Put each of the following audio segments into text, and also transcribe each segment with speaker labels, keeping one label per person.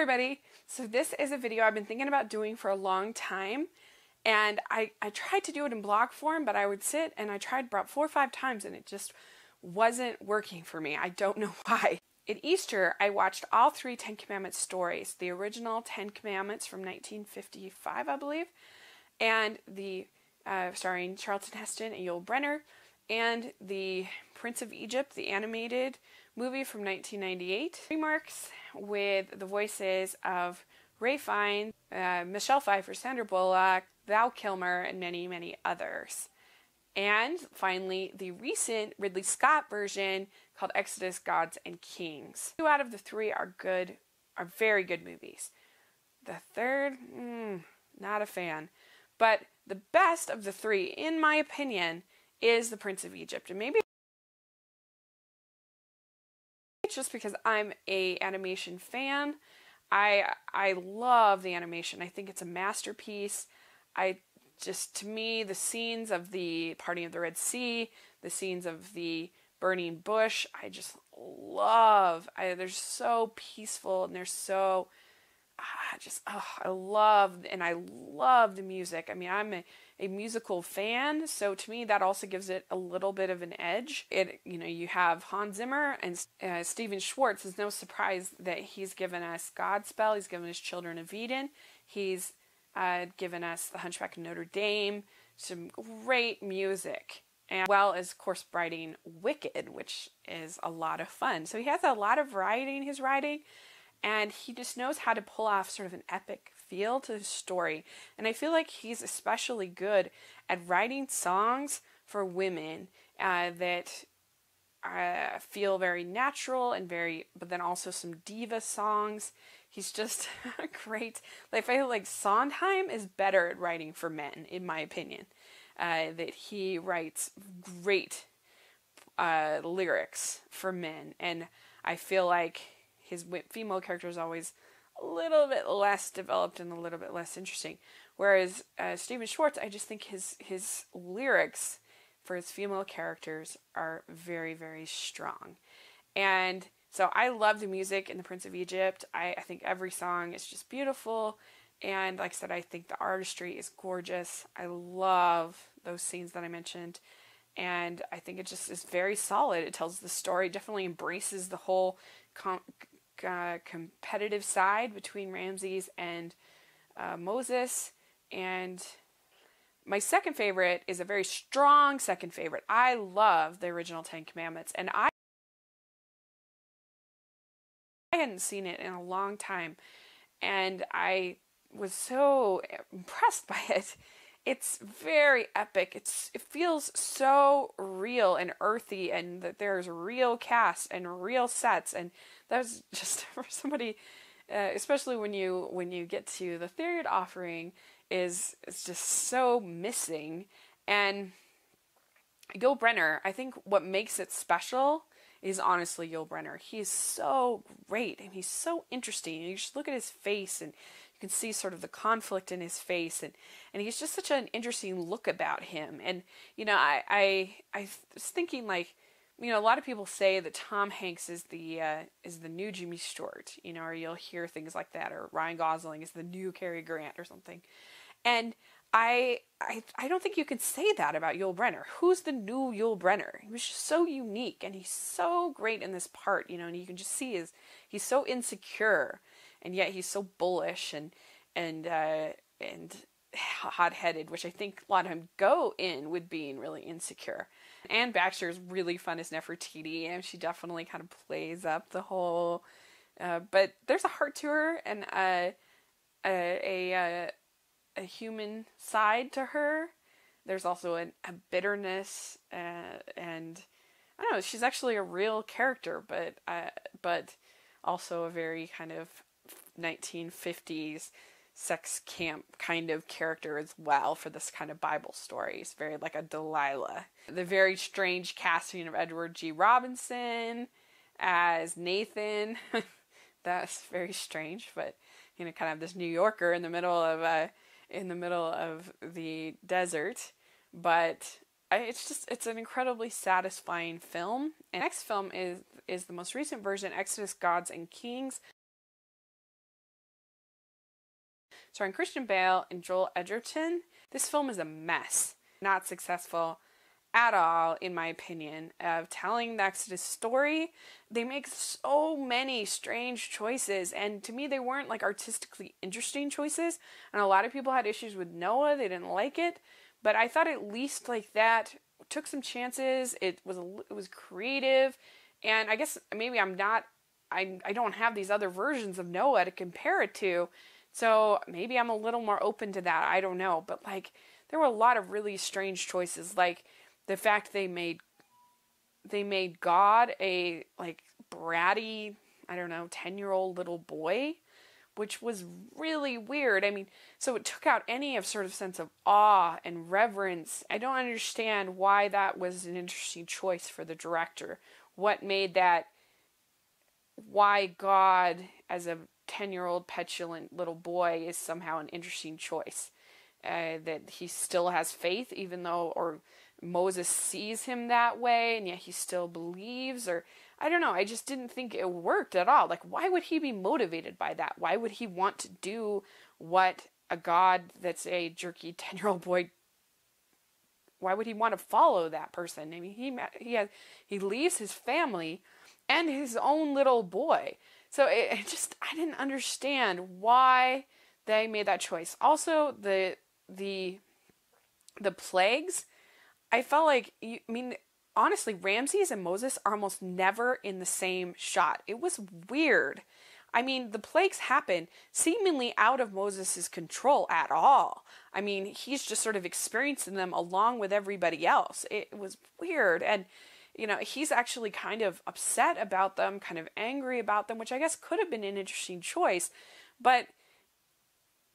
Speaker 1: everybody! So this is a video I've been thinking about doing for a long time, and I tried to do it in blog form, but I would sit and I tried about 4 or 5 times and it just wasn't working for me. I don't know why. At Easter, I watched all 3 Ten Commandments stories, the original 10 Commandments from 1955, I believe, and the starring Charlton Heston and Yul Brynner, and the Prince of Egypt, the animated movie from 1998. Remarks with the voices of Ray Fiennes, Michelle Pfeiffer, Sandra Bullock, Val Kilmer, and many, many others. And finally, the recent Ridley Scott version called Exodus, Gods and Kings. 2 out of the 3 are very good movies. The third, not a fan. But the best of the 3, in my opinion, is The Prince of Egypt. And maybe it's just because I'm a animation fan. I love the animation. I think it's a masterpiece. To me, the scenes of the parting of the Red Sea, the scenes of the burning bush, I just love. They're so peaceful and they're so, I love the music. I mean, I'm a musical fan, so to me that also gives it a little bit of an edge. You have Hans Zimmer and Stephen Schwartz. It's no surprise that he's given us Godspell. He's given us Children of Eden. He's given us The Hunchback of Notre Dame. Some great music, and well as, of course, writing Wicked, which is a lot of fun. So he has a lot of variety in his writing, and he just knows how to pull off sort of an epic feel to his story. And I feel like he's especially good at writing songs for women that feel very natural and but then also some diva songs. He's just great. I feel like Sondheim is better at writing for men, in my opinion. That he writes great lyrics for men, and I feel like his female character is always a little bit less developed and a little bit less interesting. Whereas Stephen Schwartz, I just think his lyrics for his female characters are very, very strong. And so I love the music in The Prince of Egypt. I think every song is just beautiful. And like I said, I think the artistry is gorgeous. I love those scenes that I mentioned. And I think it just is very solid. It tells the story, definitely embraces the whole competitive side between Ramses and Moses. And my second favorite is a very strong second favorite. I love the original 10 Commandments, and I hadn't seen it in a long time, and I was so impressed by it. It's very epic. It feels so real and earthy, and that there's real cast and real sets, and that was just for somebody, especially when you get to the third offering, is just so missing. And Yul Brynner, I think what makes it special is honestly Yul Brynner. He's so great and he's so interesting. You just look at his face and you can see sort of the conflict in his face, and he's just such an interesting look about him. And I was thinking, like, a lot of people say that Tom Hanks is the new Jimmy Stewart, or you'll hear things like that, or Ryan Gosling is the new Cary Grant or something. And I don't think you can say that about Yul Brynner. Who's the new Yul Brynner? He was just so unique, and he's so great in this part, and you can just see he's so insecure, and yet he's so bullish and hot-headed, which I think a lot of him go in with being really insecure. Anne Baxter is really fun as Nefertiti, and she definitely kind of plays up the whole, but there's a heart to her, and a human side to her. There's also a bitterness, and I don't know, she's actually a real character, but also a very kind of 1950s sex camp kind of character as well for this kind of Bible story. It's very like a Delilah. The very strange casting of Edward G. Robinson as Nathan. That's very strange, but kind of this New Yorker in the middle of the desert. But it's an incredibly satisfying film. And the next film is the most recent version, Exodus, Gods and Kings. starring Christian Bale and Joel Edgerton. This film is a mess. Not successful at all, in my opinion, of telling the Exodus story. They make so many strange choices, and to me they weren't like artistically interesting choices, and a lot of people had issues with Noah. They didn't like it, but I thought at least like that took some chances. It was creative, and I guess maybe I don't have these other versions of Noah to compare it to, so maybe I'm a little more open to that. I don't know, but like there were a lot of really strange choices, like the fact they made God a like bratty, I don't know, 10-year-old little boy, which was really weird. I mean, so it took out any of sort of sense of awe and reverence. I don't understand why that was an interesting choice for the director. What made that, why God as a 10-year-old petulant little boy is somehow an interesting choice. That he still has faith, even though, or Moses sees him that way, and yet he still believes, or I don't know. I just didn't think it worked at all. Like, why would he be motivated by that? Why would he want to do what a God that's a jerky 10-year-old boy? Why would he want to follow that person? I mean, he leaves his family and his own little boy. So I didn't understand why they made that choice. Also, the plagues, I felt like, honestly, Ramses and Moses are almost never in the same shot. It was weird. I mean, the plagues happen seemingly out of Moses' control at all. I mean, he's just sort of experiencing them along with everybody else. It was weird. And, he's actually kind of upset about them, kind of angry about them, which I guess could have been an interesting choice. But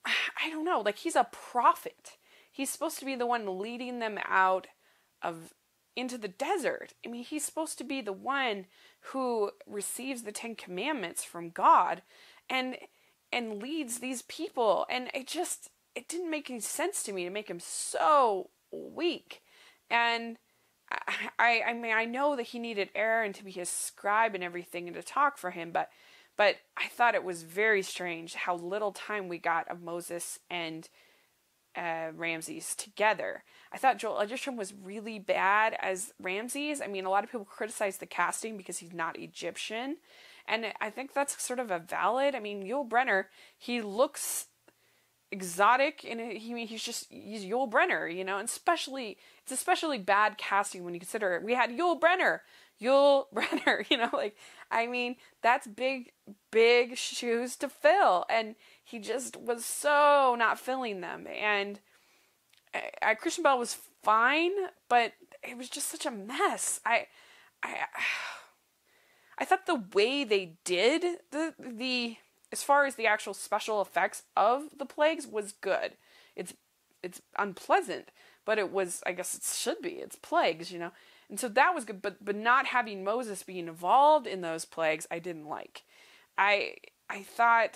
Speaker 1: I don't know, like, he's a prophet. He's supposed to be the one leading them out into the desert. I mean, he's supposed to be the one who receives the 10 Commandments from God and leads these people. And it didn't make any sense to me to make him so weak. And I mean, I know that he needed Aaron to be his scribe and everything and to talk for him, but I thought it was very strange how little time we got of Moses and Ramses together. I thought Joel Edgerton was really bad as Ramses. I mean, a lot of people criticize the casting because he's not Egyptian, and I think that's sort of a valid. I mean, Yul Brynner, he looks exotic, and he's Yul Brynner, and it's especially bad casting when you consider it. We had Yul Brynner, like, I mean, that's big shoes to fill, and he just was so not filling them. And Christian Bale was fine, but it was just such a mess. I thought the way they did the as far as the actual special effects of the plagues was good. It's unpleasant, but it was, I guess it should be. It's plagues, And so that was good, but not having Moses be involved in those plagues, I didn't like. I thought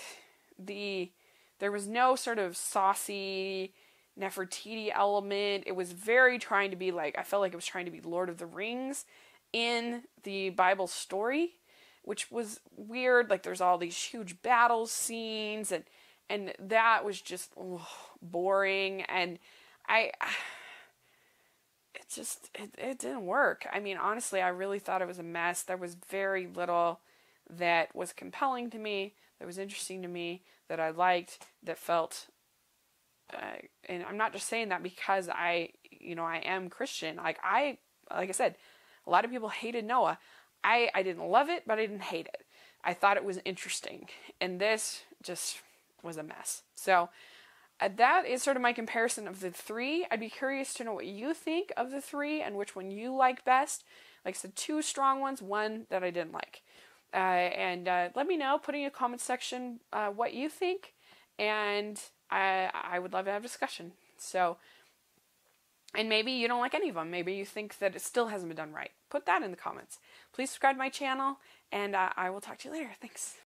Speaker 1: there was no sort of saucy Nefertiti element. It was very trying to be like, I felt like it was trying to be Lord of the Rings in the Bible story, which was weird. Like, there's all these huge battle scenes, and that was just boring, and it didn't work. I mean, honestly, I really thought it was a mess. There was very little that was compelling to me, that was interesting to me, that I liked, that felt, and I'm not just saying that because I am Christian. Like I said, a lot of people hated Noah. I didn't love it, but I didn't hate it. I thought it was interesting, and this just was a mess. So that is sort of my comparison of the three. I'd be curious to know what you think of the three and which one you like best. Like I said, two strong ones, one that I didn't like. And let me know, put in the comment section what you think, and I would love to have a discussion. So, and maybe you don't like any of them. Maybe you think that it still hasn't been done right. Put that in the comments. Please subscribe to my channel, and I will talk to you later. Thanks.